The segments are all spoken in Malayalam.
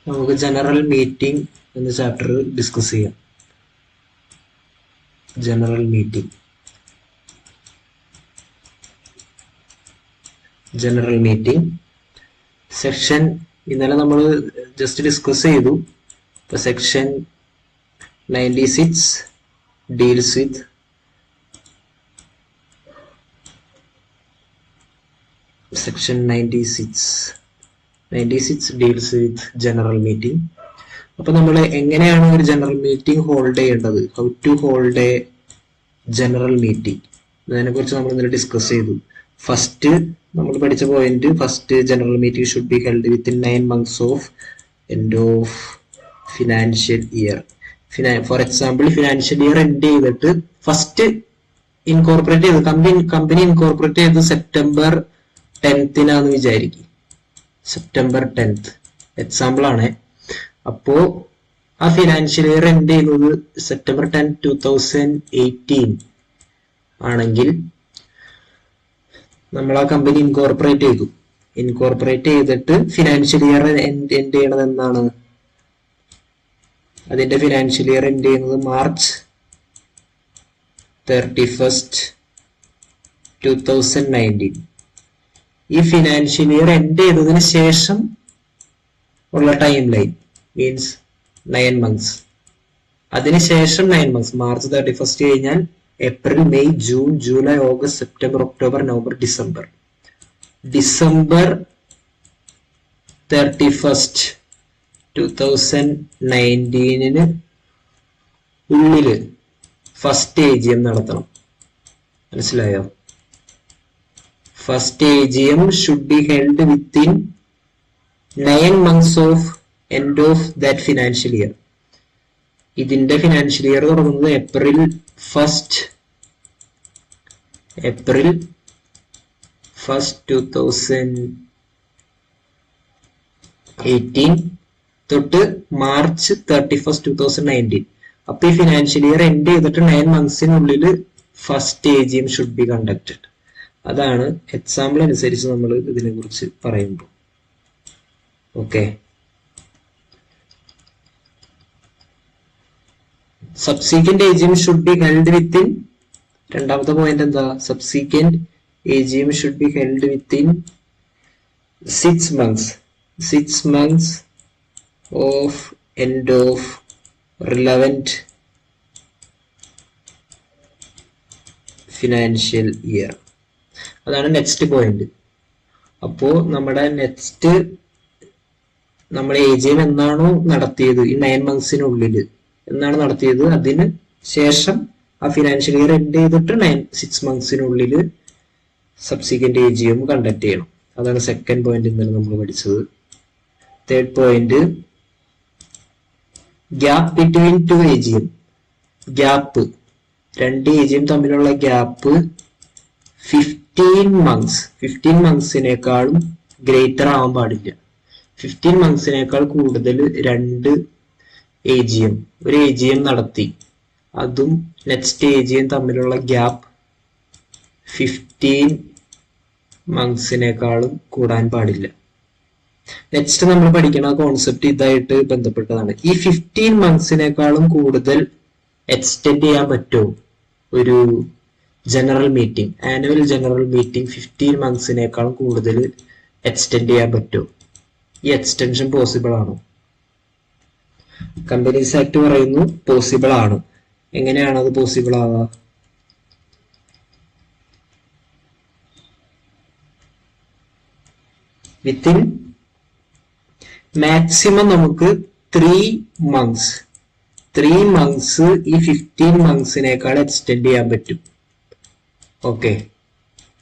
നമുക്ക് ജനറൽ മീറ്റിംഗ് എന്ന ചാപ്റ്റർ ഡിസ്കസ് ചെയ്യാം. ജനറൽ മീറ്റിംഗ് സെക്ഷൻ ഇന്നലെ നമ്മൾ ജസ്റ്റ് ഡിസ്കസ് ചെയ്തു. ഇപ്പൊ section 96 deals with section 96 deals with general meeting. അപ്പൊ നമ്മൾ എങ്ങനെയാണ് ഒരു ജനറൽ മീറ്റിംഗ് ഹോൾഡ് ചെയ്യേണ്ടത്, how to hold a general meeting, അതിനെ കുറിച്ച് നമ്മൾ ഇന്നലെ ഡിസ്കസ് ചെയ്തു. ഫസ്റ്റ് നമ്മൾ പഠിച്ച point, first general meeting should be held within 9 months of end of financial year. For example, financial year end ചെയ്തിട്ട് ഫസ്റ്റ് ഇൻകോർപ്പറേറ്റ് ചെയ്ത് കമ്പനി ഇൻകോർപ്പറേറ്റ് ചെയ്ത് സെപ്റ്റംബർ 10th വിചാരിക്കും. സെപ്റ്റംബർ 10th എക്സാമ്പിൾ ആണ്. അപ്പോ ആ ഫിനാൻഷ്യൽ ഇയർ എൻഡ് ചെയ്യുന്നത് സെപ്റ്റംബർ 10, 2018 ആണെങ്കിൽ നമ്മൾ ആ കമ്പനി ഇൻകോർപ്പറേറ്റ് ചെയ്തിട്ട് ഫിനാൻഷ്യൽ ഇയർ എൻഡ് ചെയ്യണത് എന്നാണ്? അതിന്റെ ഫിനാൻഷ്യൽ ഇയർ എൻഡ് ചെയ്യുന്നത് മാർച്ച് 31st, 2019. ഈ ഫിനാൻഷ്യൽ ഇയർ എൻഡ് ചെയ്തതിന് ശേഷം ഉള്ള ടൈം ലൈൻ മീൻസ് 9 months. അതിനുശേഷം 9 months, മാർച്ച് 31st കഴിഞ്ഞാൽ April, May, June, July, August, September, October, November, December 31st, 2019 ഉള്ളില് ഫസ്റ്റ് AGM നടത്തണം. മനസ്സിലായോ? First AGM should be held within 9 months of end of that financial year. ഇതിന്റെ ഫിനാൻഷ്യൽ ഇയർ തുടങ്ങുന്നത് ഏപ്രിൽ 1st, 2018 തൊട്ട് മാർച്ച് 31st, 2019. അപ്പൊ ഈ ഫിനാൻഷ്യൽ ഇയർ എൻഡ് ചെയ്തിട്ട് 9 monthsനുള്ളിൽ first AGM should be conducted. അതാണ് എക്സാമ്പിൾ അനുസരിച്ച് നമ്മൾ ഇതിനെ കുറിച്ച് പറയുമ്പോൾ. Okay, subsequent AGM should be held within, രണ്ടാമത്തെ പോയിന്റ് എന്താ? Subsequent AGM should be held within 6 months of end of relevant financial year. അതാണ് നെക്സ്റ്റ് പോയിന്റ്. അപ്പോ നമ്മുടെ നെക്സ്റ്റ് AGM എന്നാണോ നടത്തിയത്, ഈ 9 monthsനുള്ളിൽ എന്നാണ് നടത്തിയത്, അതിന് ശേഷം ആ ഫിനാൻഷ്യൽ ഇയർ എൻഡ് ചെയ്തിട്ട് 6 monthsനുള്ളിൽ സബ്സിക്വന്റ് AGM കണ്ടക്ട് ചെയ്യണം. അതാണ് സെക്കൻഡ് പോയിന്റ് ഇന്നലെ നമ്മൾ പഠിച്ചത്. Third point, gap between 2 AGM. Gap, രണ്ട് AGM തമ്മിലുള്ള ഗ്യാപ്പ് 15 monthsനേക്കാളും ഗ്രേറ്റർ ആവാൻ പാടില്ല. 15 monthsനേക്കാൾ കൂടുതൽ രണ്ട് AGM, ഒരു AGM നടത്തി, അതും നെക്സ്റ്റ് AGM തമ്മിലുള്ള ഗ്യാപ്പ് 15 monthsനേക്കാളും കൂടാൻ പാടില്ല. നെക്സ്റ്റ് നമ്മൾ പഠിക്കുന്ന കോൺസെപ്റ്റ് ഇതായിട്ട് ബന്ധപ്പെട്ടതാണ്. ഈ 15 monthsനേക്കാളും കൂടുതൽ എക്സ്റ്റെൻഡ് ചെയ്യാൻ പറ്റുമോ ഒരു general meeting, annual general meeting 15 monthsനേക്കാളും കൂടുതൽ എക്സ്റ്റെൻഡ് ചെയ്യാൻ പറ്റുമോ? ഈ എക്സ്റ്റൻഷൻ പോസിബിൾ ആണോ? കമ്പനീസ് ആക്ട് പറയുന്നു പോസിബിൾ ആണ്. എങ്ങനെയാണ് അത് പോസിബിൾ ആവുക? വിത്തിൻ മാക്സിമം നമുക്ക് 3 months ഈ 15 monthsനേക്കാൾ എക്സ്റ്റെൻഡ് ചെയ്യാൻ പറ്റും. Okay,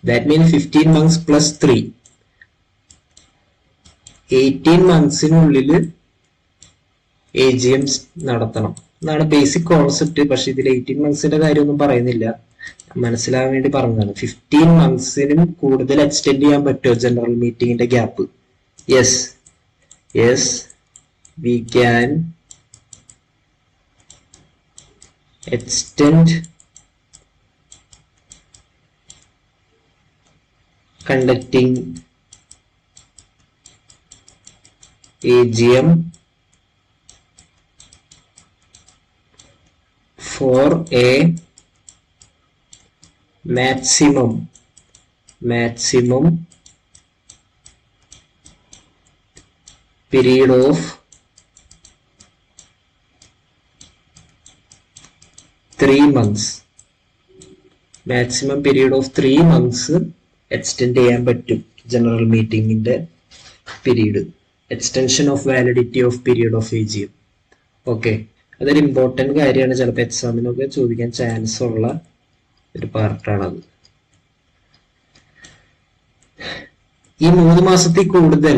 that means 15 months plus 3, 18 monthsനുള്ളിൽ AGM നടത്തണം എന്നാണ് ബേസിക് കോൺസെപ്റ്റ്. പക്ഷെ ഇതിൽ 18 monthsന്റെ കാര്യമൊന്നും പറയുന്നില്ല, മനസ്സിലാവാൻ വേണ്ടി പറഞ്ഞതാണ്. 15 monthsനും കൂടുതൽ എക്സ്റ്റെൻഡ് ചെയ്യാൻ പറ്റുമോ ജനറൽ മീറ്റിംഗിന്റെ gap? Yes we can extend conducting AGM for a maximum period of 3 months. Maximum period of 3 months extend ചെയ്യാൻ പറ്റും ജനറൽ മീറ്റിംഗിന്റെ period. Extension of validity of period of AGM. Okay, അതൊരു ഇമ്പോർട്ടന്റ് കാര്യമാണ്. ചിലപ്പോൾ എക്സാമിനൊക്കെ ചോദിക്കാൻ ചാൻസ് ഉള്ള ഒരു പാർട്ടാണത്. ഈ 3 മാസത്തിൽ കൂടുതൽ,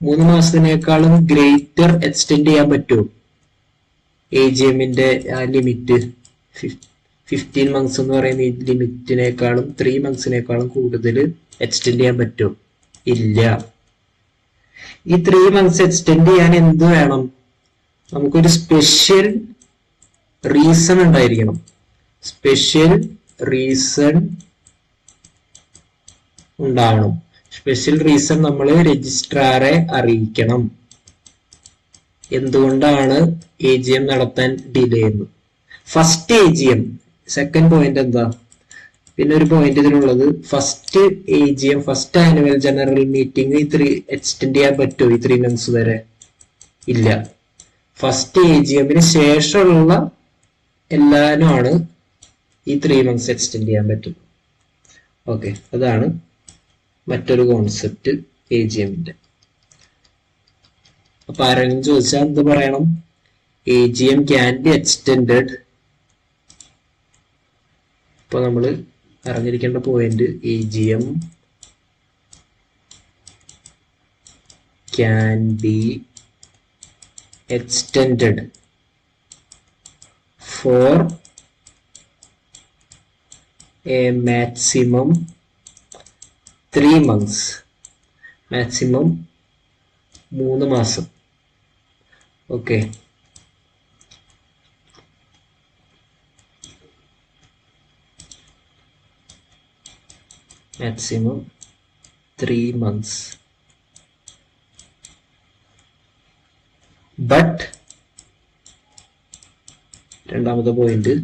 3 മാസത്തിനേക്കാളും ഗ്രേറ്റർ എക്സ്റ്റെൻഡ് ചെയ്യാൻ പറ്റുമോ AGMന്റെ ആ ലിമിറ്റ്? 15 months എന്ന് പറയുന്ന ഈ ലിമിറ്റിനേക്കാളും 3 monthsനേക്കാളും കൂടുതൽ എക്സ്റ്റെൻഡ് ചെയ്യാൻ പറ്റുമോ? ഇല്ല. ഈ 3 months എക്സ്റ്റെൻഡ് ചെയ്യാൻ എന്ത് വേണം? നമുക്കൊരു സ്പെഷ്യൽ റീസൺ ഉണ്ടായിരിക്കണം. സ്പെഷ്യൽ റീസൺ ഉണ്ടാവണം. സ്പെഷ്യൽ റീസൺ നമ്മൾ രജിസ്ട്രാറെ അറിയിക്കണം. എന്തുകൊണ്ടാണ് AGM നടത്താൻ ഡിലേ എന്ന്. ഫസ്റ്റ് AGM, സെക്കൻഡ് പോയിന്റ് എന്താ? പിന്നെ ഒരു പോയിന്റ് ഇതിനുള്ളത്, first AGM, first annual general meeting extend ചെയ്യാൻ പറ്റുമോ ഈ 3 months വരെ? ഇല്ല. ഫസ്റ്റ് AGMന് ശേഷമുള്ള എല്ലാനുമാണ് ഈ 3 months എക്സ്റ്റെൻഡ് ചെയ്യാൻ പറ്റുന്നത്. ഓക്കെ, അതാണ് മറ്റൊരു കോൺസെപ്റ്റ് AGMന്റെ. അപ്പൊ ആരെങ്കിലും ചോദിച്ചാൽ എന്ത് പറയണം? AGM can be extended. ഇപ്പൊ നമ്മൾ അറിഞ്ഞിരിക്കേണ്ട point, AGM can be extended for a maximum 3 months. Maximum 3 മാസം. Okay, maximum 3 months. But രണ്ടാമത്തെ point,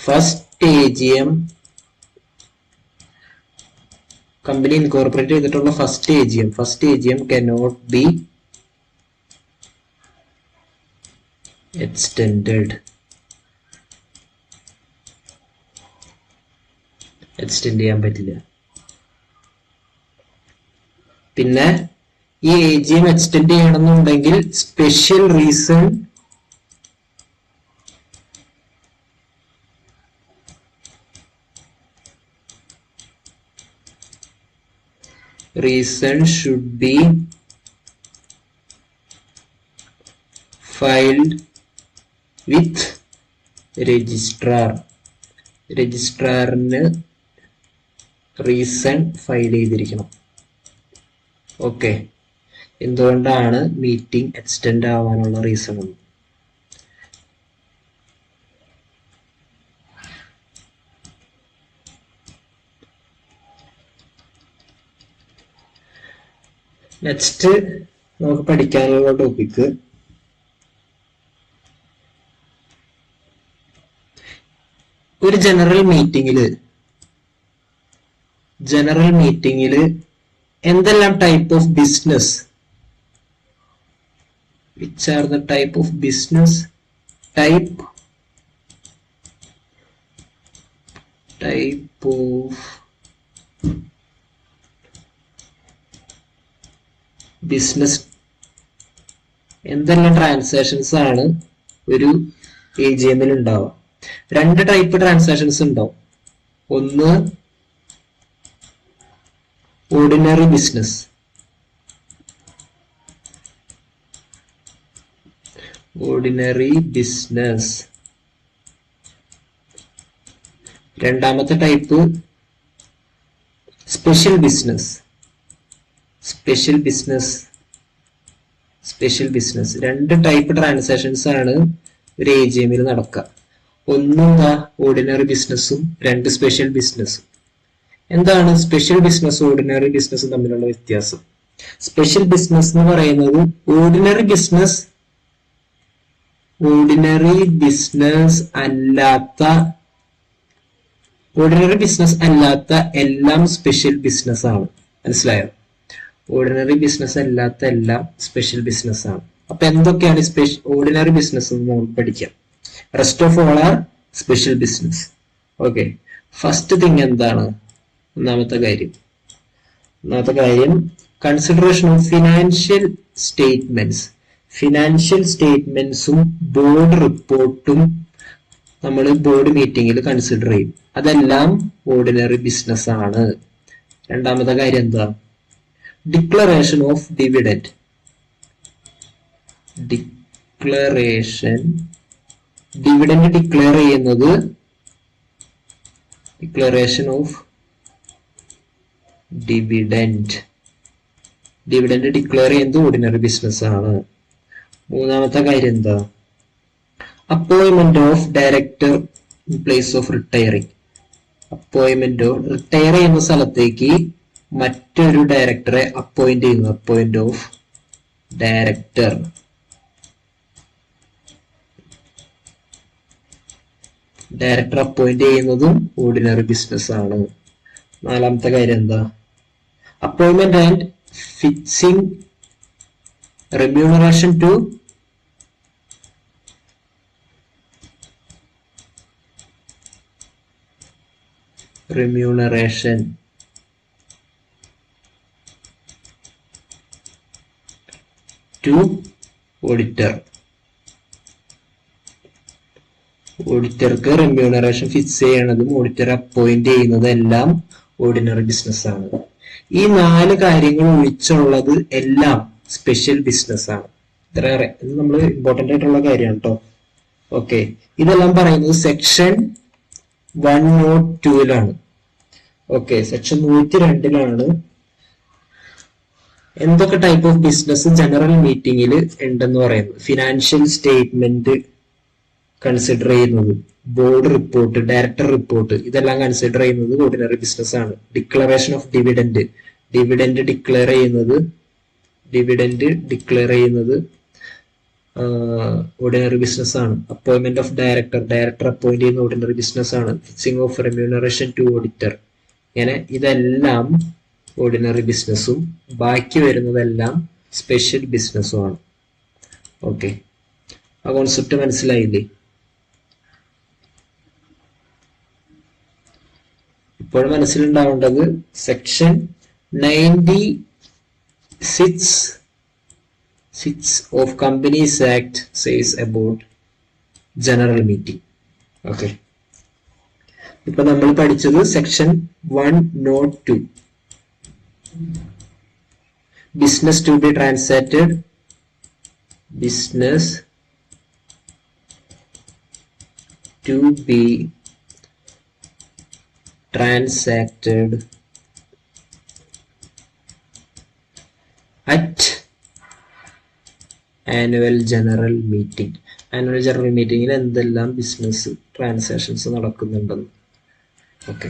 first AGM company incorporate ചെയ്തിട്ടുള്ള first AGM cannot be extended. Extend ചെയ്യാൻ പറ്റില്ല. പിന്നെ ഈ AGM എക്സ്റ്റെൻഡ് ചെയ്യണമെന്നുണ്ടെങ്കിൽ special reason should be filed with registrar. രജിസ്ട്രാറിന് റീസൺ ഫയൽ ചെയ്തിരിക്കണം. ഓക്കെ, എന്തുകൊണ്ടാണ് മീറ്റിംഗ് എക്സ്റ്റെൻഡ് ആവാനുള്ള റീസൺ? നെക്സ്റ്റ് നമുക്ക് പഠിക്കാനുള്ള ടോപ്പിക്ക് ഒരു ജനറൽ മീറ്റിംഗില് എന്തെല്ലാം type of business, which are the type of business, type of business, എന്തെല്ലാം ട്രാൻസാക്ഷൻസ് ആണ് ഒരു AGM-ൽ ഉണ്ടാവുക? 2 ടൈപ്പ് ട്രാൻസാക്ഷൻസ് ഉണ്ടാവും. ഒന്ന് ഓർഡിനറി ബിസിനസ്, രണ്ടാമത്തെ type special business. 2 type transactions ആണ് ഒരു AGM-ൽ നടക്കുക. ഒന്നെന്താ ഓർഡിനറി ബിസിനസ്സും, 2 സ്പെഷ്യൽ ബിസിനസ്സും. എന്താണ് സ്പെഷ്യൽ ബിസിനസ് ഓർഡിനറി ബിസിനസ്സും തമ്മിലുള്ള വ്യത്യാസം? സ്പെഷ്യൽ ബിസിനസ് എന്ന് പറയുന്നത് ഓർഡിനറി ഓർഡിനറി ബിസിനസ് അല്ലാത്ത എല്ലാം സ്പെഷ്യൽ ബിസിനസ് ആണ്. മനസ്സിലായോ? ഓർഡിനറി ബിസിനസ് അല്ലാത്ത എല്ലാം സ്പെഷ്യൽ ബിസിനസ് ആണ്. അപ്പൊ എന്തൊക്കെയാണ് ഓർഡിനറി ബിസിനസ് എന്ന് നമുക്ക് പഠിക്കാം. Rest of all are special business. Okay, first thing എന്താണ്? ഒന്നാമത്തെ കാര്യം കൺസിഡറേഷൻ ഓഫ് ഫിനാൻഷ്യൽ സ്റ്റേറ്റ്മെന്റ്സും ബോർഡ് റിപ്പോർട്ടും നമ്മൾ ബോർഡ് മീറ്റിംഗിൽ കൺസിഡർ ചെയ്യും. അതെല്ലാം ഓർഡിനറി ബിസിനസ് ആണ്. രണ്ടാമത്തെ കാര്യം എന്താ? Declaration of dividend. Dividend declare ചെയ്യുന്നത് ഡിക്ലറേഷൻ ഓഫ് ഡിവിഡൻഡ് ഡിക്ലെയർ ചെയ്യുന്നത് ഓർഡിനറി ബിസിനസ് ആണ്. മൂന്നാമത്തെ കാര്യം എന്താ? Appointment of director in place of retiring. Retire ചെയ്യുന്ന സ്ഥലത്തേക്ക് മറ്റൊരു ഡയറക്ടറെ അപ്പോയിന്റ് ചെയ്യുന്നു. Appoint of director. Director appoint ചെയ്യുന്നതും ഓർഡിനറി ബിസിനസ് ആണ്. നാലാമത്തെ കാര്യം എന്താ? Appointment and fixing remuneration to auditor. ഓഡിറ്റർക്ക് റെമ്യൂണറേഷൻ ഫിക്സ് ചെയ്യണതും ഓഡിറ്റർ അപ്പോയിന്റ് ചെയ്യുന്നതെല്ലാം ഓർഡിനറി ബിസിനസ് ആണ്. ഈ 4 കാര്യങ്ങൾ ഒഴിച്ചുള്ളത് എല്ലാം സ്പെഷ്യൽ ബിസിനസ് ആണ്. ഇത് നമ്മൾ ഇമ്പോർട്ടന്റ് ആയിട്ടുള്ള കാര്യമാണ് കേട്ടോ. ഓക്കെ, ഇതെല്ലാം പറയുന്നത് സെക്ഷൻ 102 ഓക്കെ, സെക്ഷൻ 102 എന്തൊക്കെ ടൈപ്പ് ഓഫ് ബിസിനസ് ജനറൽ മീറ്റിംഗിൽ ഉണ്ടെന്ന് പറയുന്നത്. ഫിനാൻഷ്യൽ സ്റ്റേറ്റ്മെന്റ് കൺസിഡർ ചെയ്യുന്നത്, ബോർഡ് റിപ്പോർട്ട്, ഡയറക്ടർ റിപ്പോർട്ട്, ഇതെല്ലാം കൺസിഡർ ചെയ്യുന്നത് ഓർഡിനറി ബിസിനസ് ആണ്. ഡിക്ലറേഷൻ ഓഫ് ഡിവിഡൻഡ് ഡിക്ലെയർ ചെയ്യുന്നത് ഓർഡിനറി ബിസിനസ് ആണ്. അപ്പോയിന്റ്മെന്റ് ഓഫ് ഡയറക്ടർ അപ്പോയിന്റ് ചെയ്യുന്ന ഓർഡിനറി ബിസിനസ് ആണ്. Fixing of remuneration to auditor. ഇങ്ങനെ ഇതെല്ലാം ഓർഡിനറി ബിസിനസ്സും ബാക്കി വരുന്നതെല്ലാം സ്പെഷ്യൽ ബിസിനസ്സും ആണ്. ഓക്കെ, ആ കോൺസെപ്റ്റ് മനസ്സിലായില്ലേ? ഇപ്പോൾ മനസ്സിലുണ്ടാവേണ്ടത് section 96 of Companies Act says about general meeting. Okay, ഇപ്പൊ നമ്മൾ പഠിച്ചത് section 102. Business to be transacted at annual general meeting. Annual general മീറ്റിംഗിൽ എന്തെല്ലാം ബിസിനസ് ട്രാൻസാക്ഷൻസ് നടക്കുന്നുണ്ടെന്ന്. ഓക്കെ,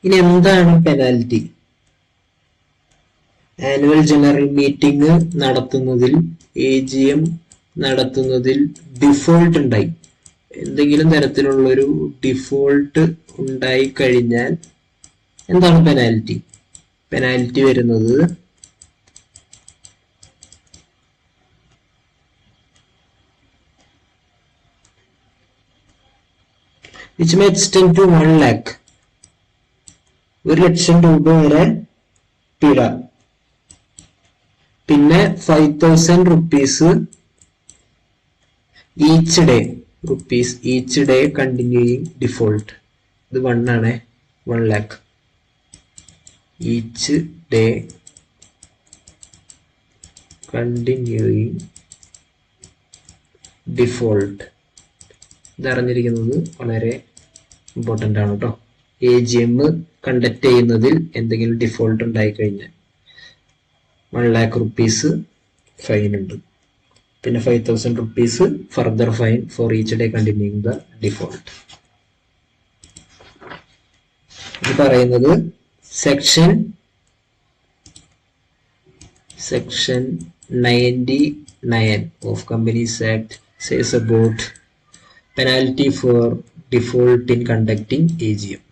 ഇനി എന്താണ് പെനാൽറ്റി? ആനുവൽ ജനറൽ മീറ്റിംഗ് നടത്തുന്നതിൽ, AGM നടത്തുന്നതിൽ ഡിഫോൾട്ട് ഉണ്ടായി, എന്തെങ്കിലും തരത്തിലുള്ളൊരു ഡിഫോൾട്ട് ഉണ്ടായി കഴിഞ്ഞാൽ എന്താണ് പെനാൽറ്റി? പെനാൽറ്റി വരുന്നത് which may extend to 1 lakh. 1 ലക്ഷം രൂപ വരെ പിഴ. പിന്നെ 5,000 rupees each day continuing default. ഇത് 1 ആണ്. 1 lakh each day continuing default. ഇതറിഞ്ഞിരിക്കുന്നത് വളരെ ഇമ്പോർട്ടൻ്റ് ആണ് കേട്ടോ. AGM കണ്ടക്ട് ചെയ്യുന്നതിൽ എന്തെങ്കിലും ഡിഫോൾട്ട് ഉണ്ടായി കഴിഞ്ഞാൽ 1 lakh rupees ഫൈൻ ഉണ്ട്. പിന്നെ 5,000 rupees further fine for each day continuing the default. ഇത് പറയുന്നത് section 96 9 of Companies Act says about penalty for default in conducting AGM.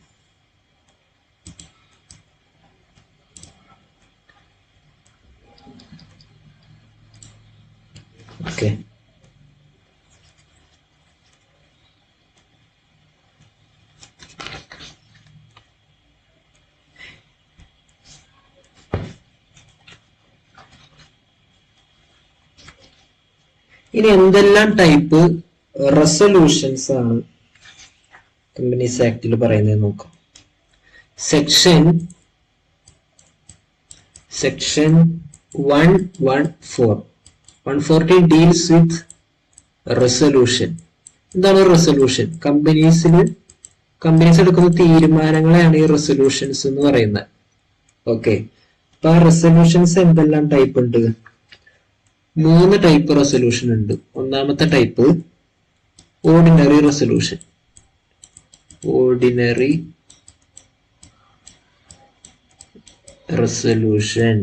Okay. ഇനി എന്തെല്ലാം ടൈപ്പ് റെസൊല്യൂഷൻസ് ആണ് കമ്പനീസ് ആക്ടിൽ പറയുന്നത് നോക്കാം. Section 114 deals with resolution. എന്താണ് റെസൊല്യൂഷൻ? കമ്പനീസ് എടുക്കുന്ന തീരുമാനങ്ങളെയാണ് ഈ റെസൊല്യൂഷൻസ് എന്ന് പറയുന്നത്. ഓക്കെ, അപ്പൊ ആ റെസൊല്യൂഷൻസ് എന്തെല്ലാം ടൈപ്പ് ഉണ്ട്? 3 ടൈപ്പ് റെസൊല്യൂഷൻ ഉണ്ട്. ഒന്നാമത്തെ ടൈപ്പ് ഓർഡിനറി റെസൊല്യൂഷൻ.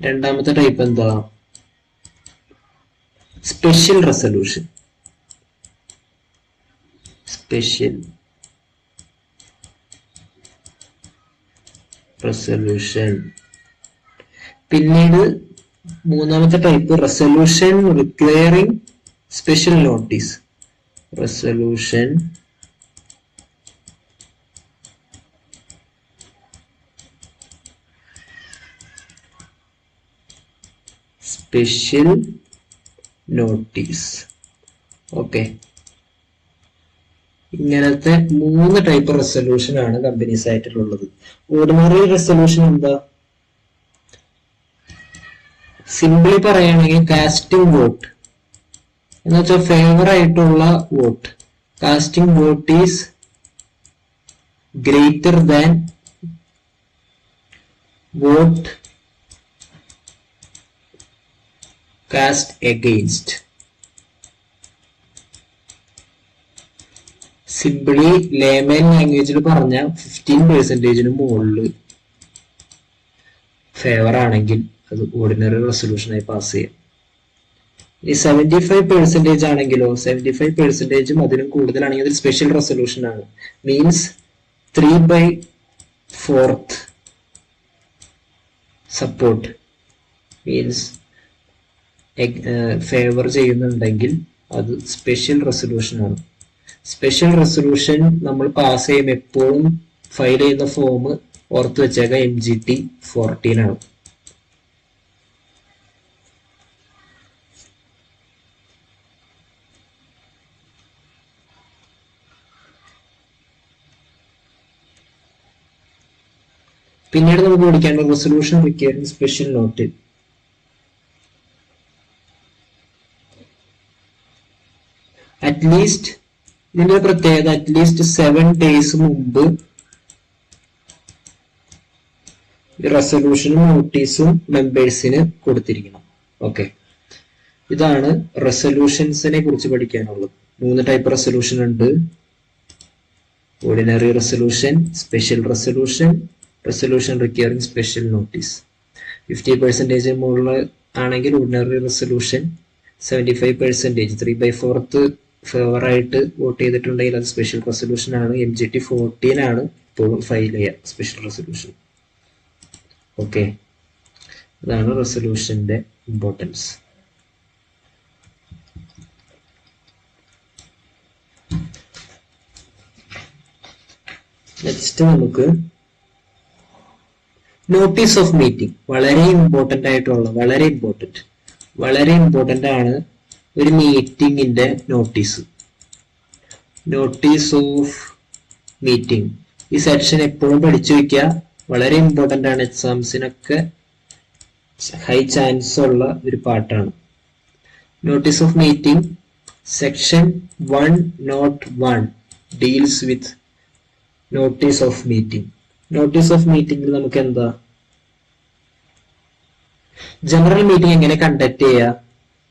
രണ്ടാമത്തെ ടൈപ്പ് എന്താ? Special resolution. പിന്നീട് മൂന്നാമത്തെ type resolution requiring special notice. Okay, ഇങ്ങനത്തെ 3 ടൈപ്പ് റെസൊല്യൂഷൻ ആണ് കമ്പനീസ് ആയിട്ടുള്ളത്. ഓർഡിനറി റെസൊല്യൂഷൻ എന്താ? സിംപിളി പറയുകയാണെങ്കിൽ കാസ്റ്റിംഗ് വോട്ട് എന്ന് വെച്ചാൽ ഫേവർ ആയിട്ടുള്ള vote. Casting vote is greater than vote cast against. Simply layman ലാംഗ്വേജിൽ പറഞ്ഞ 15% മുകളിൽ ഫേവർ ആണെങ്കിൽ അത് ഓർഡിനറി റെസൊല്യൂഷനായി പാസ് ചെയ്യാം. ഇനി 75% ആണെങ്കിലോ, 75% അതിനും കൂടുതലാണെങ്കിൽ അത് സ്പെഷ്യൽ റെസൊല്യൂഷൻ ആണ്. മീൻസ് 3/4 സപ്പോർട്ട് മീൻസ് ഫേവർ ചെയ്യുന്നുണ്ടെങ്കിൽ അത് സ്പെഷ്യൽ റെസൊല്യൂഷൻ ആണ്. സ്പെഷ്യൽ റെസൊല്യൂഷൻ നമ്മൾ പാസ് ചെയ്യുമ്പോൾ എപ്പോഴും ഫയൽ ചെയ്യുന്ന ഫോം ഓർത്ത് വെച്ചേക്കാം MGT 14 ആണ്. പിന്നീട് നമുക്ക് പഠിക്കേണ്ട resolution requiring special note. At least ഇതിന്റെ പ്രത്യേകത അറ്റ്ലീസ്റ്റ് 7 days മുമ്പ് റെസൊല്യൂഷനും നോട്ടീസും മെമ്പേഴ്സിന് കൊടുത്തിരിക്കണം. ഓക്കെ, ഇതാണ് റെസൊല്യൂഷൻസിനെ കുറിച്ച് പഠിക്കാനുള്ളത്. 3 ടൈപ്പ് റെസൊല്യൂഷൻ ഉണ്ട്. Ordinary resolution, special resolution requiring special notice. 50% മുകളിൽ ആണെങ്കിൽ ഓർഡിനറി റെസൊല്യൂഷൻ, 75% 3/4 ഫേവർ ആയിട്ട് വോട്ട് ചെയ്തിട്ടുണ്ടെങ്കിൽ അത് സ്പെഷ്യൽ റെസൊല്യൂഷൻ ആണ്. MGT 14 ആണ് ഇപ്പോഴും ഫയൽ ചെയ്യുക സ്പെഷ്യൽ റെസൊല്യൂഷൻ. ഓക്കെ, അതാണ് റെസൊല്യൂഷന്റെ ഇമ്പോർട്ടൻസ്. നെക്സ്റ്റ് നമുക്ക് നോട്ടീസ് ഓഫ് മീറ്റിംഗ്. വളരെ ഇമ്പോർട്ടന്റ് ആണ് ഒരു മീറ്റിംഗിന്റെ നോട്ടീസ് ഓഫ് മീറ്റിംഗ്. ഈ സെക്ഷൻ എപ്പോഴും പഠിച്ചു വെക്കുക, വളരെ ഇമ്പോർട്ടന്റ് ആണ്. എക്സാംസിനൊക്കെ ഹൈ ചാൻസ് ഉള്ള ഒരു പാർട്ടാണ്. Notice of meeting section 101 deals with notice of meeting. Notice of മീറ്റിംഗിൽ നമുക്ക് എന്താ? ജനറൽ മീറ്റിംഗ് എങ്ങനെ കണ്ടക്ട് ചെയ്യുക?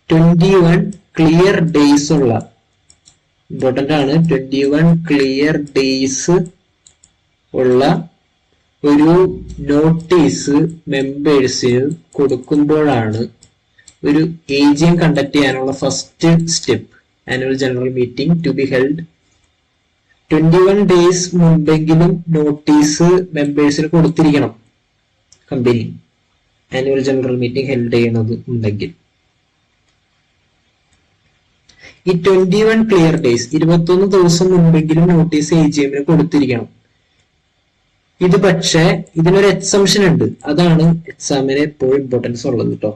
21 ക്ലിയർ ഡേയ്സ് ഉള്ള, ഇമ്പോർട്ടന്റ് ആണ്, 21 ക്ലിയർ ഡേയ്സ് ഉള്ള ഒരു നോട്ടീസ് മെമ്പേഴ്സിന് കൊടുക്കുമ്പോഴാണ് ഒരു AGM കണ്ടക്ട് ചെയ്യാനുള്ള first step annual general meeting to be held. 21 days മുമ്പെങ്കിലും നോട്ടീസ് മെമ്പേഴ്സിന് കൊടുത്തിരിക്കണം company annual general meeting held ചെയ്യണത് ഉണ്ടെങ്കിൽ. ഈ 21 ക്ലിയർ ഡേയ്സ് 21 ദിവസം മുൻപെങ്കിലും നോട്ടീസ് AGM കൊടുത്തിരിക്കണം. ഇത് പക്ഷേ ഇതിനൊരു എക്സംഷൻ ഉണ്ട്, അതാണ് എക്സാമിന് എപ്പോഴും ഇമ്പോർട്ടൻസ് ഉള്ളത് കേട്ടോ.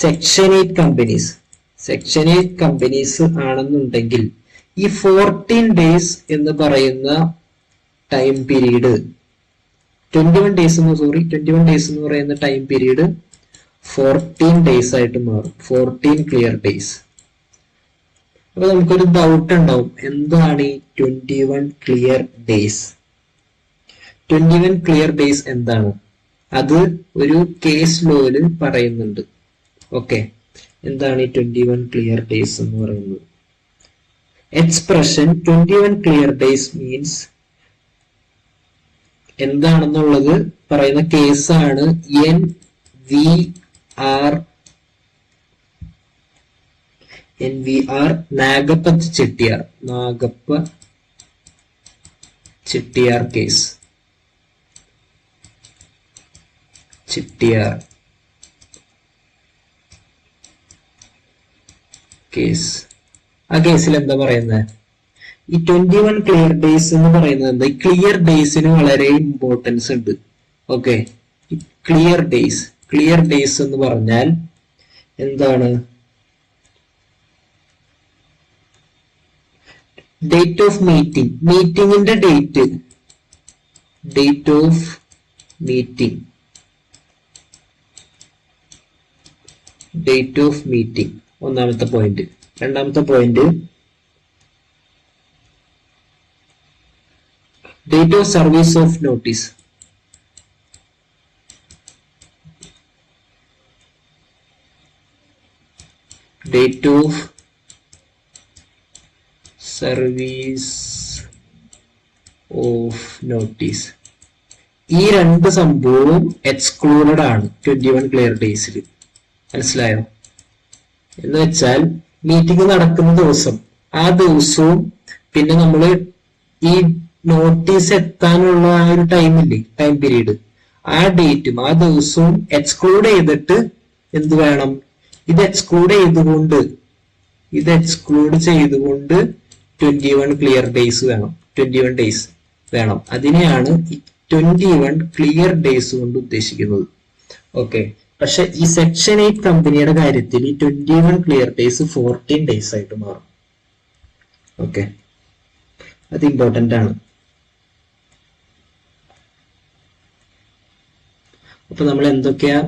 സെക്ഷൻ 8 കമ്പനീസ്, സെക്ഷൻ 8 കമ്പനീസ് ആണെന്നുണ്ടെങ്കിൽ ഈ 14 days എന്ന് പറയുന്ന ടൈം പീരീഡ് 21 days എന്ന് പറയുന്ന ടൈം പീരീഡ് 14 days ആയിട്ട് മാറും. 14 ക്ലിയർ ഡേയ്സ്. അപ്പൊ നമുക്കൊരു ഡൗട്ട് ഉണ്ടാവും, എന്താണ് ഈ 21 ക്ലിയർ ഡേയ്സ്? 21 ക്ലിയർ ഡേയ്സ് എന്താണ്? അത് ഒരു കേസ് ലോയില് പറയുന്നുണ്ട്. ഓക്കെ, എന്താണ് ഈ 21 ക്ലിയർ ഡേയ്സ് എന്ന് പറയുന്നത്? എക്സ്പ്രഷൻ 21 ക്ലിയർ ഡേയ്സ് മീൻസ് എന്താണെന്നുള്ളത് പറയുന്ന കേസാണ് NVR നാഗപ്പ ചെട്ടിയാർ കേസ്. ആ കേസിൽ എന്താ പറയുന്നത്? ഈ 21 ക്ലിയർ ഡേയ്സ് എന്ന് പറയുന്നത് എന്താ? ഈ ക്ലിയർ ഡേയ്സിന് വളരെ ഇമ്പോർട്ടൻസ് ഉണ്ട്. ഓക്കെ, ക്ലിയർ ഡേയ്സ് എന്ന് പറഞ്ഞാൽ എന്താണ്? ഡേറ്റ് ഓഫ് മീറ്റിംഗിന്റെ ഡേറ്റ് ഓഫ് മീറ്റിംഗ് ഒന്നാമത്തെ പോയിന്റ്. രണ്ടാമത്തെ point date of service of notice. Date of service of notice. ഈ രണ്ട് സംഭവവും എക്സ്ക്ലൂഡഡ് ആണ് 21 ക്ലിയർ ഡേയ്സിൽ. മനസ്സിലായോ? എന്ന് വെച്ചാൽ മീറ്റിംഗ് നടക്കുന്ന ദിവസം, ആ ദിവസവും പിന്നെ നമ്മൾ ഈ നോട്ടീസ് എത്താനുള്ള ആ ഒരു ടൈമില്ലേ, ടൈം പീരീഡ്, ആ ഡേറ്റും ആ ദിവസവും എക്സ്ക്ലൂഡ് ചെയ്തിട്ട് എന്ത് വേണം? ഇത് എക്സ്ക്ലൂഡ് ചെയ്തുകൊണ്ട് 21 ക്ലിയർ ഡേയ്സ് വേണം. 21 ഡേയ്സ് വേണം. അതിനെയാണ് 21 ക്ലിയർ ഡേയ്സ് കൊണ്ട് ഉദ്ദേശിക്കുന്നത്. ഓക്കെ, പക്ഷെ ഈ സെക്ഷൻ 8 കമ്പനിയുടെ കാര്യത്തിൽ ഈ 21 ക്ലിയർ ഡേയ്സ് 14 ഡേയ്സ് ആയിട്ട് മാറും. ഓക്കെ, അത് ഇമ്പോർട്ടന്റ് ആണ്. അപ്പൊ നമ്മൾ എന്തൊക്കെയാ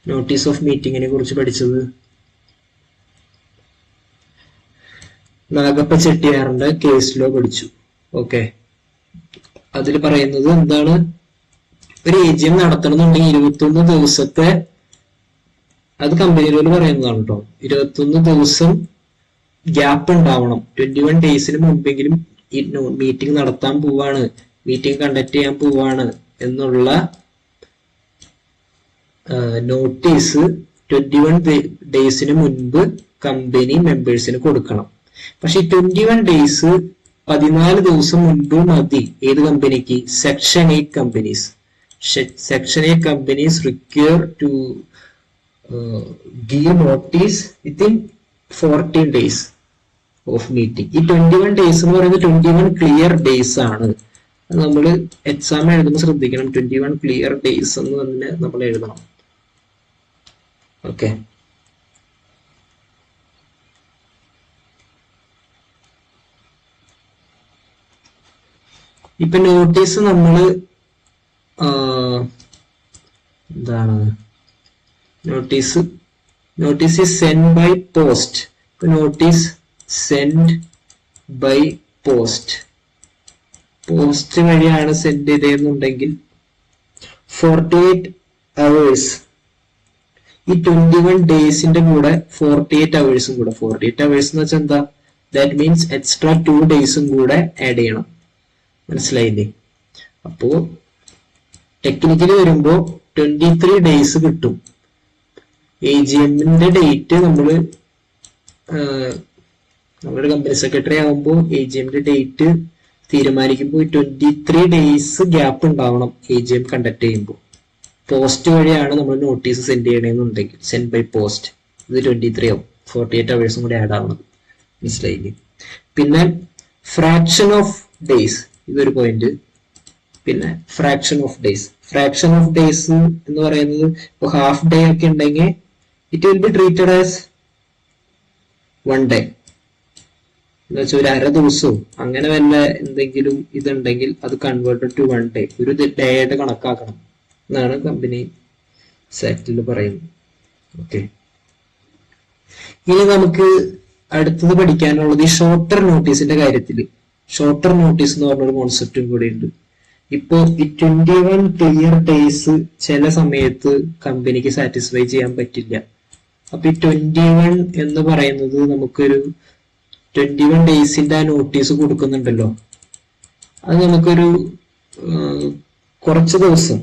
നോട്ടീസ് ഓഫ് മീറ്റിങ്ങിനെ കുറിച്ച് പഠിച്ചത്? നാഗപ്പ ചെട്ടിയാറിന്റെ കേസ് ലോ പഠിച്ചു. ഓക്കെ, അതിൽ പറയുന്നത് എന്താണ്? ഒരു AGM നടത്തണമെന്നുണ്ടെങ്കിൽ 21 ദിവസത്തെ, അത് കമ്പനികളിൽ പറയുന്നതാണ് കേട്ടോ, 21 ദിവസം ഗ്യാപ്പ് ഉണ്ടാവണം. 21 ഡേയ്സിന് മുമ്പെങ്കിലും ഈ മീറ്റിംഗ് നടത്താൻ പോവാണ്, മീറ്റിംഗ് കണ്ടക്ട് ചെയ്യാൻ പോവാണ് എന്നുള്ള നോട്ടീസ് 21 ഡേയ്സിന് മുൻപ് കമ്പനി മെമ്പേഴ്സിന് കൊടുക്കണം. പക്ഷെ 21 ഡേയ്സ് 14 ദിവസം മുൻപ് മതി. ഏത് കമ്പനിക്ക്? Section 8 companies. Section 8 companies require to give notice within 14 days of meeting. ഈ 21 days എന്ന് പറയുന്നത് 21 ക്ലിയർ ഡേയ്സ് ആണ്. നമ്മൾ എക്സാം എഴുതുമ്പോൾ ശ്രദ്ധിക്കണം, 21 ക്ലിയർ ഡേയ്സ് എന്ന് തന്നെ നമ്മൾ എഴുതണം. ഓക്കെ, ഇപ്പൊ നോട്ടീസ് നമ്മൾ എന്താണ്? Notice send by post. Notice send by post വഴിയാണ് സെൻഡ് ചെയ്തതെന്നുണ്ടെങ്കിൽ 48 hours, ഈ 21 ഡേയ്സിന്റെ കൂടെ 48 hours കൂടെ, 48 hours എന്ന് വെച്ചാൽ എന്താ? ദാറ്റ് മീൻസ് എക്സ്ട്രാ 2 ഡേയ്സും കൂടെ ആഡ് ചെയ്യണം. മനസ്സിലായില്ലേ? അപ്പോ ടെക്നിക്കലി വരുമ്പോ 23 ഡേയ്സ് കിട്ടും. AGM-ന്റെ ഡേറ്റ് നമ്മുടെ കമ്പനി സെക്രട്ടറി ആകുമ്പോൾ AGM-ന്റെ ഡേറ്റ് തീരുമാനിക്കുമ്പോൾ 23 ഡേയ്സ് ഗ്യാപ്പ് ഉണ്ടാവണം AGM കണ്ടക്ട് ചെയ്യുമ്പോൾ. പോസ്റ്റ് വഴിയാണ് നമ്മൾ നോട്ടീസ് സെൻഡ് ചെയ്യണമെന്നുണ്ടെങ്കിൽ സെൻഡ് ബൈ പോസ്റ്റ് ഇത് 23 ആവും. 48 അവേഴ്സും കൂടി ആഡ് ആവണം. മനസ്സിലായില്ലേ? പിന്നെ ഫ്രാക്ഷൻ ഓഫ് ഡേയ്സ്, ഇതൊരു പോയിന്റ്. പിന്നെ ഫ്രാക്ഷൻ ഓഫ് ഡേയ്സ് എന്ന് പറയുന്നത് ഇപ്പോൾ ഹാഫ് ഡേ ഒക്കെ ഉണ്ടെങ്കിൽ it will be treated as 1 day എന്ന് വെച്ചാൽ ഒരു 1/2 ദിവസവും അങ്ങനെ വല്ല എന്തെങ്കിലും ഇതുണ്ടെങ്കിൽ അത് കൺവേർട്ടഡ് ടു 1 ഡേ, ഒരു ഡേയുടെ കണക്കാക്കണം എന്നാണ് കമ്പനി ആക്ടിൽ പറയുന്നത്. ഓക്കെ, ഇനി നമുക്ക് അടുത്തത് പഠിക്കാനുള്ളത് ഈ ഷോർട്ടർ നോട്ടീസിന്റെ കാര്യത്തിൽ. ഷോർട്ടർ നോട്ടീസ് എന്ന് പറഞ്ഞൊരു കോൺസെപ്റ്റും കൂടി ഉണ്ട്. ഇപ്പോ ഈ 21 ക്ലിയർ ഡേയ്സ് ചില സമയത്ത് കമ്പനിക്ക് സാറ്റിസ്ഫൈ ചെയ്യാൻ പറ്റില്ല. അപ്പൊ ഈ 21 എന്ന് പറയുന്നത് നമുക്കൊരു 21 ഡേയ്സിന്റെ ആ നോട്ടീസ് കൊടുക്കുന്നുണ്ടല്ലോ, അത് നമുക്കൊരു കുറച്ച് ദിവസം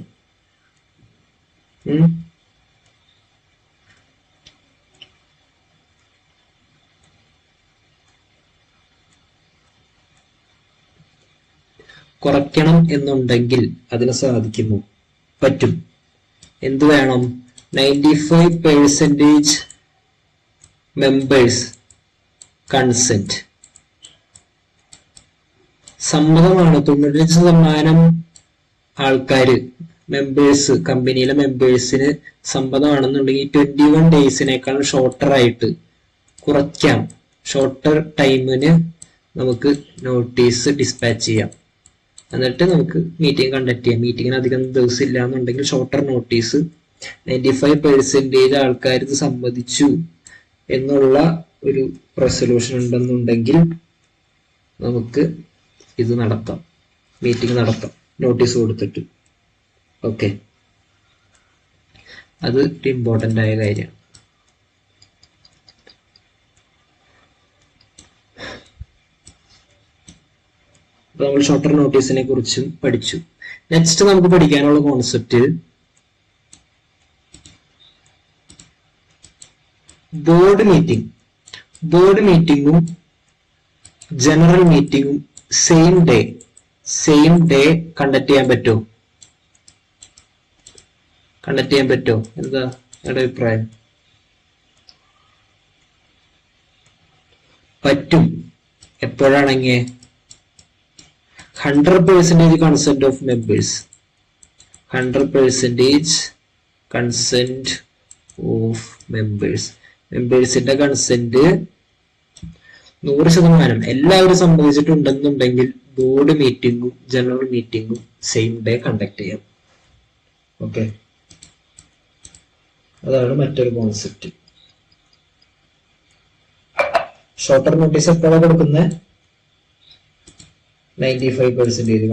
കുറയ്ക്കണം എന്നുണ്ടെങ്കിൽ അതിന് സാധിക്കുമോ? പറ്റും. എന്ത് വേണം? 95% മെമ്പേഴ്സ് കൺസെന്റ്, സമ്മതമാണ്. 95% ആൾക്കാര് മെമ്പേഴ്സ്, കമ്പനിയിലെ മെമ്പേഴ്സിന് സമ്മതമാണെന്നുണ്ടെങ്കിൽ 21 ഡേയ്സിനേക്കാൾ ഷോർട്ടർ ആയിട്ട് കുറയ്ക്കാം. ഷോർട്ടർ ടൈമിന് നമുക്ക് നോട്ടീസ് ഡിസ്പാച്ച് ചെയ്യാം. എന്നിട്ട് നമുക്ക് മീറ്റിംഗ് കണ്ടക്ട് ചെയ്യാം. മീറ്റിങ്ങിന് അധികം ദിവസം ഇല്ല എന്നുണ്ടെങ്കിൽ ഷോർട്ടർ നോട്ടീസ് 95% ആൾക്കാർ ഇത് സമ്മതിച്ചു എന്നുള്ള ഒരു റെസൊല്യൂഷൻ ഉണ്ടെന്നുണ്ടെങ്കിൽ നമുക്ക് ഇത് നടത്താം, മീറ്റിംഗ് നടത്താം നോട്ടീസ് കൊടുത്തിട്ട്. ഓക്കെ, അത് ഇമ്പോർട്ടൻ്റ് ആയ കാര്യമാണ്. അപ്പൊ നമ്മൾ ഷോർട്ടർ നോട്ടീസിനെ കുറിച്ചും പഠിച്ചു. നെക്സ്റ്റ് നമുക്ക് പഠിക്കാനുള്ള കോൺസെപ്റ്റ് ബോർഡ് മീറ്റിംഗ്. ബോർഡ് മീറ്റിംഗും ജനറൽ മീറ്റിംഗും സെയിം ഡേ കണ്ടക്ട് ചെയ്യാൻ പറ്റുമോ? കണ്ടക്ട് ചെയ്യാൻ പറ്റുമോ? എന്താ നിങ്ങളുടെ അഭിപ്രായം? പറ്റും. എപ്പോഴാണെങ്കിൽ 100% consent of members. 100% consent of members. മെമ്പേഴ്സിന്റെ കൺസെന്റ് 100% എല്ലാവരും സമ്മതിച്ചിട്ടുണ്ടെന്നുണ്ടെങ്കിൽ ബോർഡ് മീറ്റിംഗും ജനറൽ മീറ്റിംഗും സെയിം ഡേ കണ്ടക്ട് ചെയ്യാം. ഓക്കെ, അതാണ് മറ്റൊരു കോൺസെപ്റ്റ്. ഷോർട്ടർ നോട്ടീസ് എപ്പോഴാണ് കൊടുക്കുന്നത്? 95%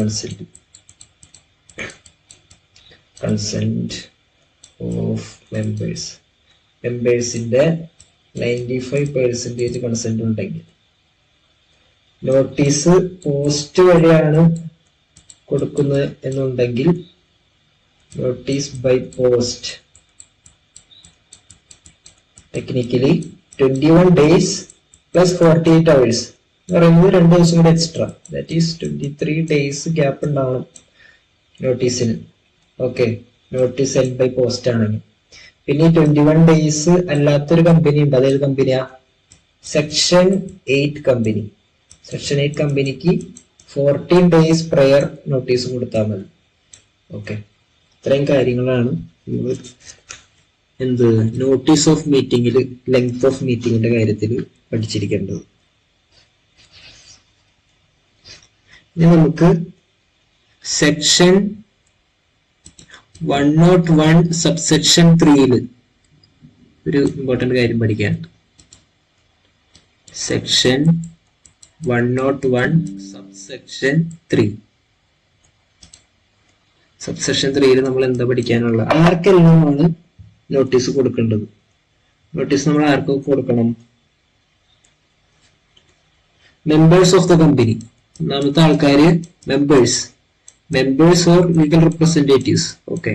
കൺസെന്റ് ഓഫ് മെമ്പേഴ്സ്. മെമ്പേഴ്സിന്റെ 95% കൺസെന്റ് ഉണ്ടെങ്കിൽ. നോട്ടീസ് പോസ്റ്റ് വഴിയാണ് കൊടുക്കുന്നത് എന്നുണ്ടെങ്കിൽ notice by post technically 21 days plus 48 hours എന്ന് പറയുന്നത് 2 ദിവസം കൂടെ extra, that is 23 days gap ഉണ്ടാവണം നോട്ടീസിന്. Okay, notice send by post ആണെങ്കിൽ. പിന്നെ 21 ഡേയ്സ് അല്ലാത്തൊരു കമ്പനി ഉണ്ട്. അതേത് കമ്പനിയാ? Section 8 company. സെക്ഷൻ 8 കമ്പനിക്ക് 14 ഡേയ്സ് പ്രയർ നോട്ടീസ് കൊടുത്താൽ മതി. ഓക്കെ, ഇത്രയും കാര്യങ്ങളാണ് നോട്ടീസ് ഓഫ് മീറ്റിംഗിൽ ലെങ്ത് ഓഫ് മീറ്റിംഗിന്റെ കാര്യത്തിൽ പഠിച്ചിരിക്കേണ്ടത്. ഇനി നമുക്ക് സെക്ഷൻ 101 സബ്സെക്ഷൻ 3 ഒരു ഇമ്പോർട്ടന്റ് കാര്യം പഠിക്കാനുണ്ട്. Section 101 subsection 3. സബ്സെക്ഷൻ 3 നമ്മൾ എന്താ പഠിക്കാനുള്ള? ആർക്കെല്ലാമാണ് നോട്ടീസ് കൊടുക്കേണ്ടത്? നോട്ടീസ് നമ്മൾ ആർക്കൊക്കെ കൊടുക്കണം? Members of the company. ഒന്നാമത്തെ ആൾക്കാര് members. Members or legal representatives. Okay,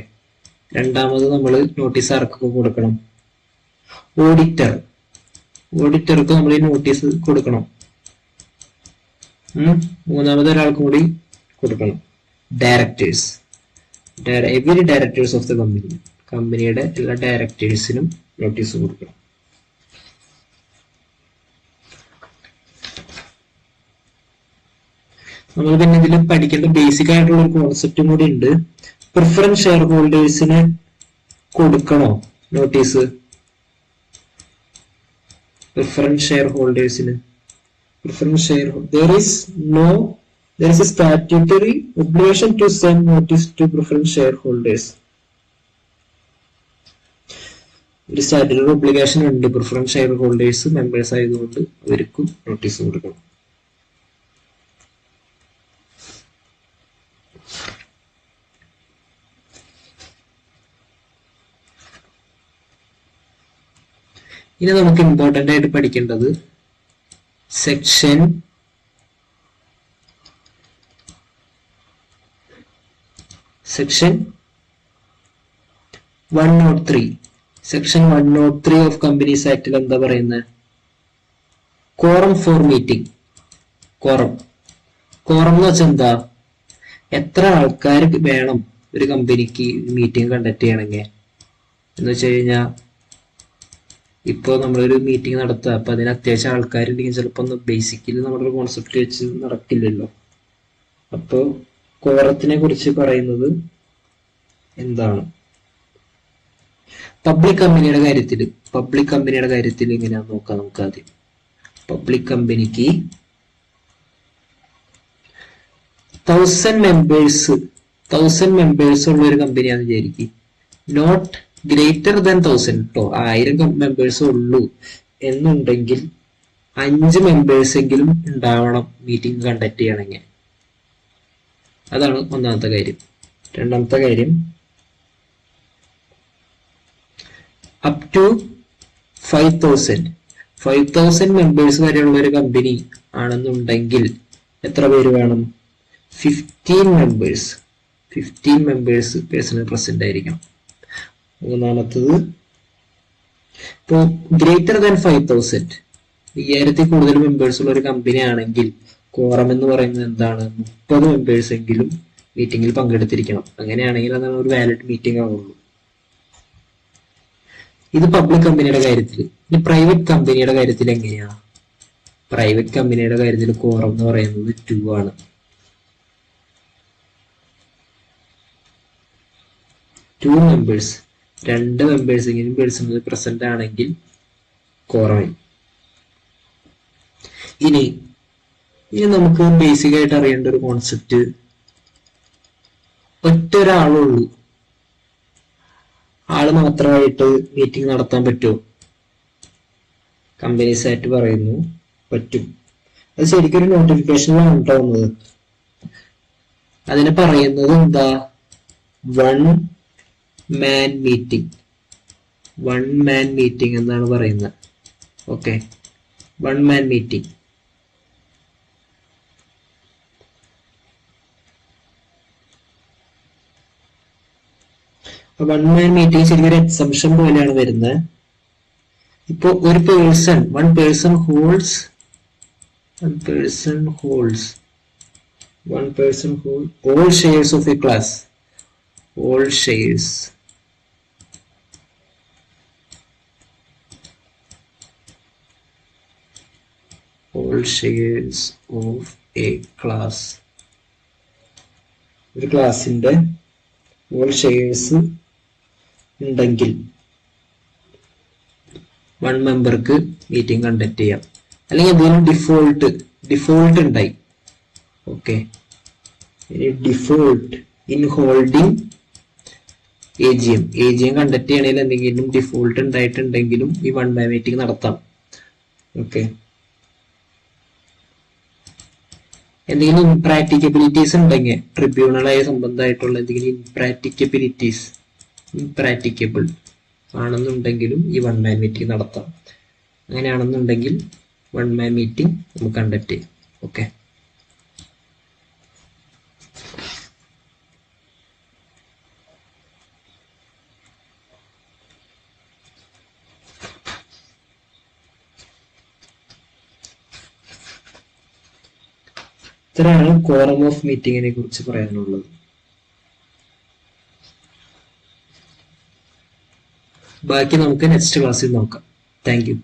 രണ്ടാമത് നമ്മൾ നോട്ടീസ് ആർക്കൊക്കെ കൊടുക്കണം? ഓഡിറ്റർ. ഓഡിറ്റർക്ക് നമ്മൾ ഈ നോട്ടീസ് കൊടുക്കണം. മൂന്നാമത് ഒരാൾക്കും കൂടി കൊടുക്കണം, directors. Every directors of the company, കമ്പനിയുടെ എല്ലാ ഡയറക്ടേഴ്സിനും നോട്ടീസ് കൊടുക്കണം. നമ്മൾ പിന്നെ ഇതിൽ പഠിക്കേണ്ട ബേസിക് ആയിട്ടുള്ള ഒരു കോൺസെപ്റ്റും കൂടി ഉണ്ട്. പ്രിഫറൻസ് ഷെയർ ഹോൾഡേഴ്സിന് കൊടുക്കണോ നോട്ടീസ്? പ്രിഫറൻസ് ഷെയർ ഹോൾഡേഴ്സിന് there is a statutory obligation to send notice to preference shareholders. ഒരു സ്റ്റാറ്റ്യൂട്ടറി ഒബ്ലിഗേഷൻ ഉണ്ട്, പ്രിഫറൻസ് ഷെയർ ഹോൾഡേഴ്സ് മെമ്പേഴ്സ് ആയതുകൊണ്ട് അവർക്കും നോട്ടീസ് കൊടുക്കണം. ഇനി നമുക്ക് ഇമ്പോർട്ടന്റ് ആയിട്ട് പഠിക്കേണ്ടത് സെക്ഷൻ 103. സെക്ഷൻ 103 ഓഫ് കമ്പനീസ് ആക്ടിൽ എന്താ പറയുന്നത്? Quorum four meeting. കോറം എന്ന് വെച്ചാൽ എന്താ? എത്ര ആൾക്കാർ വേണം ഒരു കമ്പനിക്ക് മീറ്റിംഗ് കണ്ടക്ട് ചെയ്യണമെങ്കിൽ എന്ന് വെച്ച് കഴിഞ്ഞാൽ, ഇപ്പൊ നമ്മളൊരു മീറ്റിംഗ് നടത്തുക, അപ്പൊ അതിന് അത്യാവശ്യം ആൾക്കാരുണ്ടെങ്കിൽ ചിലപ്പോ ഒന്ന് ബേസിക്കലി നമ്മുടെ കോൺസെപ്റ്റ് വെച്ച് നടക്കില്ലല്ലോ. അപ്പൊ കോറത്തിനെ കുറിച്ച് പറയുന്നത് എന്താണ്? പബ്ലിക് കമ്പനിയുടെ കാര്യത്തിൽ എങ്ങനെയാന്ന് നോക്കാം നമുക്ക് ആദ്യം. പബ്ലിക് കമ്പനിക്ക് 1000 മെമ്പേഴ്സ് ഉള്ള ഒരു കമ്പനിയാന്ന് വിചാരിക്കും. നോട്ട് ഗ്രേറ്റർ ദാൻ 1000 കേട്ടോ. 1000 മെമ്പേഴ്സ് ഉള്ളൂ എന്നുണ്ടെങ്കിൽ 5 മെമ്പേഴ്സ് എങ്കിലും ഉണ്ടാവണം മീറ്റിംഗ് കണ്ടക്ട് ചെയ്യണമെങ്കിൽ. അതാണ് ഒന്നാമത്തെ കാര്യം. രണ്ടാമത്തെ കാര്യം, അപ് ടു 5000 മെമ്പേഴ്സ് വരെയുള്ള ഒരു കമ്പനി ആണെന്നുണ്ടെങ്കിൽ എത്ര പേര് വേണം? 15 മെമ്പേഴ്സ് പേഴ്സണൽ പ്രസന്റ് ആയിരിക്കണം. മൂന്നാമത്തത്, ഇപ്പോ ഗ്രേറ്റർ ദാൻ 5000, 5000 കൂടുതൽ മെമ്പേഴ്സ് ഉള്ള ഒരു കമ്പനി ആണെങ്കിൽ കോറം എന്ന് പറയുന്നത് എന്താണ്? 30 മെമ്പേഴ്സ് എങ്കിലും മീറ്റിംഗിൽ പങ്കെടുത്തിരിക്കണം. അങ്ങനെയാണെങ്കിൽ അതാണ് ഒരു വാലിഡ് മീറ്റിംഗ് ആവുള്ളൂ. ഇത് പബ്ലിക് കമ്പനിയുടെ കാര്യത്തിൽ. ഇനി പ്രൈവറ്റ് കമ്പനിയുടെ കാര്യത്തിൽ എങ്ങനെയാ? പ്രൈവറ്റ് കമ്പനിയുടെ കാര്യത്തിൽ കോറം എന്ന് പറയുന്നത് 2 ആണ്. 2 മെമ്പേഴ്സ്, 2 മെമ്പേഴ്സ് എങ്കിലും പേഴ്സണൽ പ്രസന്റ് ആണെങ്കിൽ കോറമായി. ഇനി നമുക്ക് ബേസിക് ആയിട്ട് അറിയേണ്ട ഒരു കോൺസെപ്റ്റ്, ഒറ്റ ഒരാളുള്ളൂ, ആള് മാത്രമായിട്ട് മീറ്റിംഗ് നടത്താൻ പറ്റുമോ? കമ്പനീസ് ആയിട്ട് പറയുന്നു പറ്റും. അത് ശരിക്കും ഒരു നോട്ടിഫിക്കേഷനിലാണ് ഉണ്ടാവുന്നത്. അതിനെ പറയുന്നത് എന്താ? വൺ മാൻ മീറ്റിംഗ് എന്നാണ് പറയുന്നത്. Okay, one man meeting. One man meeting ശരിക്കും ഒരു എക്സംഷൻ പോലെയാണ് വരുന്നത്. ഇപ്പൊ ഒരു person, one person holds all shares of a class, all shares of a class. ഒരു ക്ലാസിന്റെ all shares ഉണ്ടെങ്കിൽ 1 മെമ്പർക്ക് മീറ്റിംഗ് കണ്ടക്ട് ചെയ്യാം. അല്ലെങ്കിൽ എന്തെങ്കിലും ഡിഫോൾട്ട് ഉണ്ടായി. ഓക്കെ, ഇനി default in holding AGM conduct ചെയ്യണമെങ്കിൽ എന്തെങ്കിലും ഡിഫോൾട്ട് ഉണ്ടായിട്ടുണ്ടെങ്കിലും ഈ വൺ മാൻ മീറ്റിംഗ് നടത്താം. ഓക്കെ, എന്തെങ്കിലും ഇംപ്രാക്ടിക്കബിലിറ്റീസ് ഉണ്ടെങ്കിൽ, ട്രിബ്യൂണലായ സംബന്ധമായിട്ടുള്ള എന്തെങ്കിലും ഇംപ്രാക്ടിക്കബിൾ ആണെന്നുണ്ടെങ്കിലും ഈ വൺ മാൻ മീറ്റിംഗ് നടത്താം. അങ്ങനെയാണെന്നുണ്ടെങ്കിൽ വൺ മാൻ മീറ്റിംഗ് നമുക്ക് കണ്ടക്ട് ചെയ്യാം. ഓക്കെ, ഇത്രയാണ് കോറം ഓഫ് മീറ്റിങ്ങിനെ കുറിച്ച് പറയാനുള്ളത്. ബാക്കി നമുക്ക് നെക്സ്റ്റ് ക്ലാസ്സിൽ നോക്കാം. Thank you.